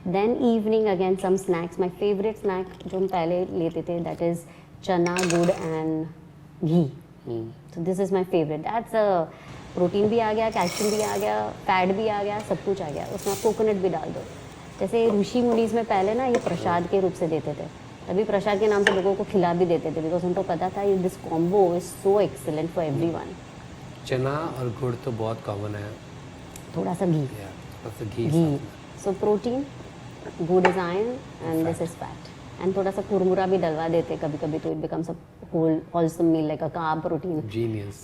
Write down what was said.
Then evening again some snacks. My favourite snack जो हम पहले लेते थे दैट इज़ चना गुड़ and ghee. So this is my favourite. That's protein भी आ गया, कैल्शियम भी आ गया, फैट भी आ गया, सब कुछ आ गया. उसमें आप कोकोनट भी डाल दो. जैसे ऋषि मुनीज में पहले ना ये प्रसाद के रूप से देते थे, तभी प्रसाद के नाम से लोगों को खिला भी देते थे बिकॉज उनको पता था this combo is so excellent for everyone. चना और गुड़ तो बहुत कॉमन है. थोड़ा सा घी. थोड़ा सा घी घी. साथ में. सो प्रोटीन, गुड is iron and this is fat. And थोड़ा सा कुरमुरा भी डलवा देते कभी कभी तो it becomes a whole wholesome meal like a carb protein. Genius.